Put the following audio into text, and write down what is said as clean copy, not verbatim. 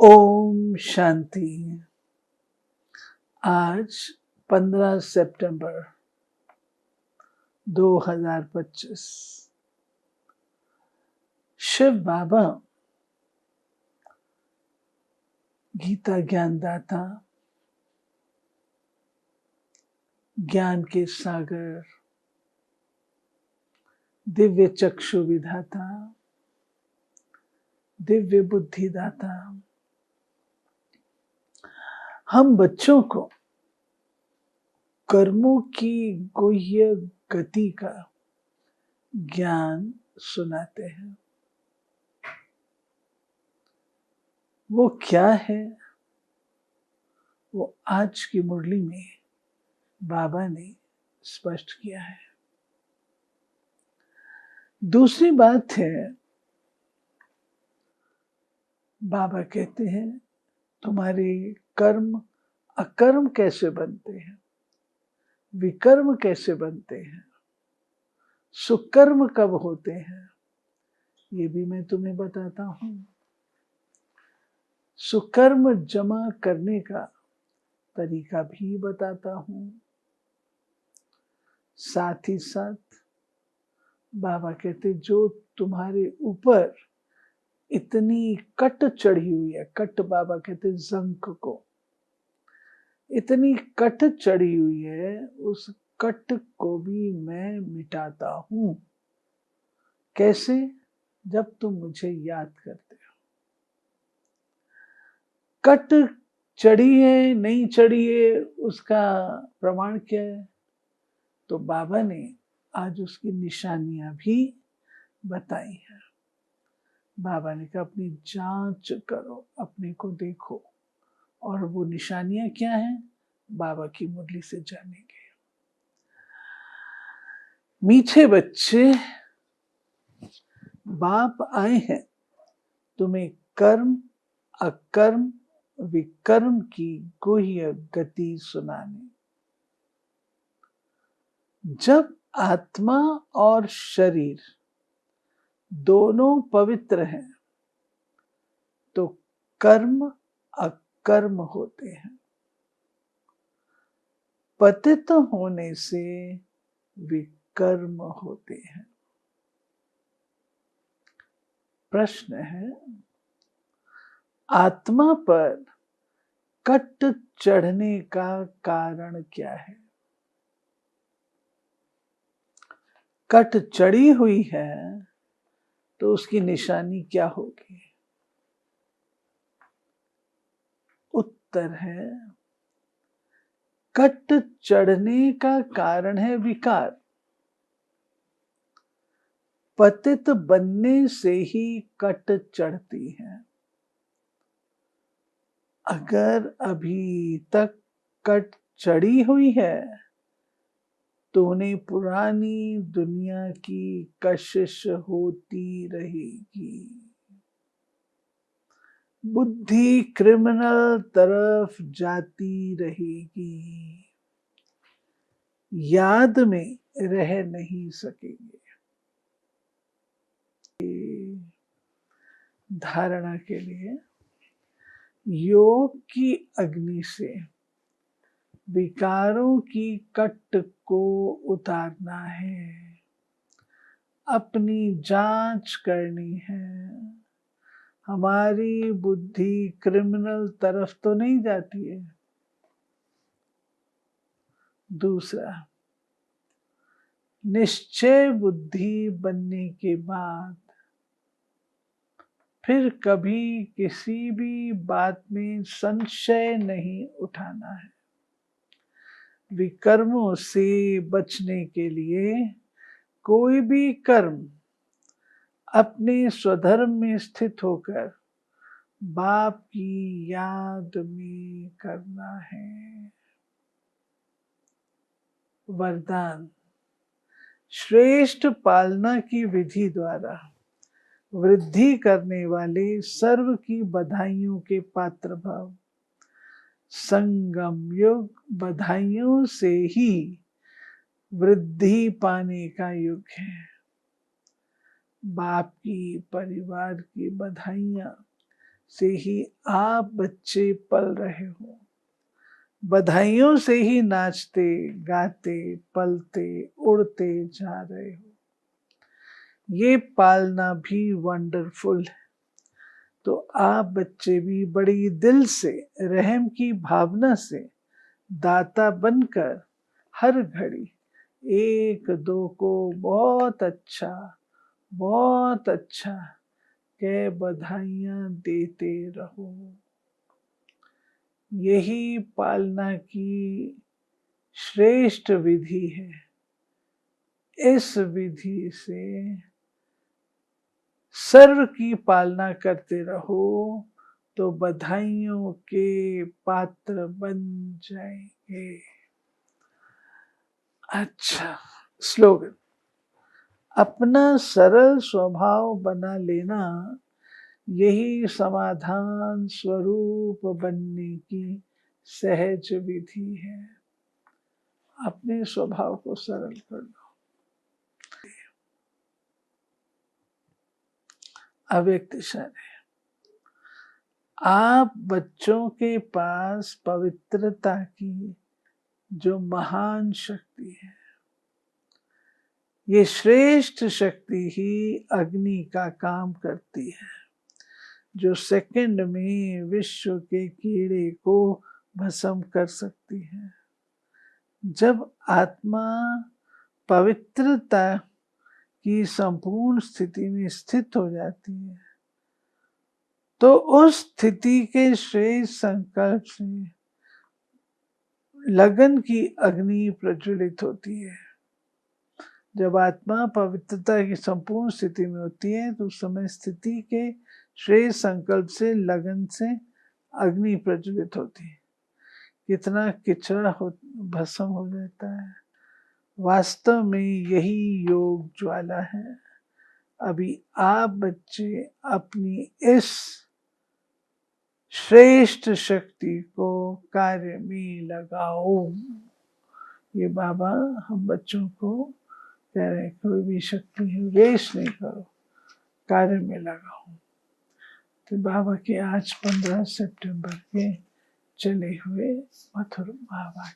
ओम शांति। आज 15 सितंबर 2025। शिव बाबा गीता ज्ञानदाता, ज्ञान के सागर, दिव्य चक्षु विधाता, दिव्य बुद्धिदाता, हम बच्चों को कर्मों की गुह्य गति का ज्ञान सुनाते हैं। वो क्या है, वो आज की मुरली में बाबा ने स्पष्ट किया है। दूसरी बात है, बाबा कहते हैं तुम्हारे कर्म अकर्म कैसे बनते हैं, विकर्म कैसे बनते हैं, सुकर्म कब होते हैं, ये भी मैं तुम्हें बताता हूं। सुकर्म जमा करने का तरीका भी बताता हूं। साथ ही साथ बाबा कहते जो तुम्हारे ऊपर इतनी कट चढ़ी हुई है, कट बाबा कहते जंक को, इतनी कट चढ़ी हुई है, उस कट को भी मैं मिटाता हूं। कैसे? जब तुम मुझे याद करते हो। कट चढ़ी है नहीं चढ़ी है, उसका प्रमाण क्या है? तो बाबा ने आज उसकी निशानियां भी बताई हैं। बाबा ने कहा अपनी जांच करो, अपने को देखो, और वो निशानियां क्या हैं, बाबा की मुरली से जानेंगे। मीठे बच्चे, बाप आए हैं तुम्हें कर्म अकर्म विकर्म की गुह्य गति सुनाने। जब आत्मा और शरीर दोनों पवित्र हैं तो कर्म अकर्म होते हैं। पतित होने से विकर्म होते हैं। प्रश्न है, आत्मा पर कट चढ़ने का कारण क्या है? कट चढ़ी हुई है तो उसकी निशानी क्या होगी? उत्तर है, कट चढ़ने का कारण है विकार। पतित बनने से ही कट चढ़ती है। अगर अभी तक कट चढ़ी हुई है तो उन्हें पुरानी दुनिया की कशिश होती रहेगी। बुद्धि क्रिमिनल तरफ जाती रहेगी, याद में रह नहीं सकेंगे। धारणा के लिए योग की अग्नि से विकारों की कट को उतारना है, अपनी जांच करनी है। हमारी बुद्धि क्रिमिनल तरफ तो नहीं जाती है। दूसरा, निश्चय बुद्धि बनने के बाद फिर कभी किसी भी बात में संशय नहीं उठाना है। विकर्मों से बचने के लिए कोई भी कर्म अपने स्वधर्म में स्थित होकर बाप की याद में करना है। वरदान, श्रेष्ठ पालना की विधि द्वारा वृद्धि करने वाले सर्व की बधाइयों के पात्र भव। संगम युग बधाइयों से ही वृद्धि पाने का युग है। बाप की परिवार की बधाइयां से ही आप बच्चे पल रहे हो, बधाइयों से ही नाचते गाते पलते उड़ते जा रहे हो। ये पालना भी वंडरफुल है। तो आप बच्चे भी बड़ी दिल से, रहम की भावना से दाता बनकर हर घड़ी एक दो को बहुत अच्छा कह बधाइयां देते रहो। यही पालना की श्रेष्ठ विधि है। इस विधि से सर्व की पालना करते रहो तो बधाइयों के पात्र बन जाएंगे। अच्छा, स्लोगन। अपना सरल स्वभाव बना लेना यही समाधान स्वरूप बनने की सहज विधि है। अपने स्वभाव को सरल कर लो। अव्यक्त शनि। आप बच्चों के पास पवित्रता की जो महान शक्ति है, ये श्रेष्ठ शक्ति ही अग्नि का काम करती है, जो सेकंड में विश्व के कीड़े को भस्म कर सकती है। जब आत्मा पवित्रता की संपूर्ण स्थिति में स्थित हो जाती है तो उस स्थिति के श्रेष्ठ संकल्प से लगन की अग्नि प्रज्वलित होती है। जब आत्मा पवित्रता की संपूर्ण स्थिति में होती है तो उस समय स्थिति के श्रेष्ठ संकल्प से लगन से अग्नि प्रज्वलित होती है। कितना किचरा भस्म हो जाता है। वास्तव में यही योग ज्वाला है। अभी आप बच्चे अपनी इस श्रेष्ठ शक्ति को कार्य में लगाओ। ये बाबा हम बच्चों को कह रहे हैं, कोई भी शक्ति है वेस्ट नहीं करो, कार्य में लगाओ। तो बाबा के आज 15 सितंबर के चले हुए मधुर बाबा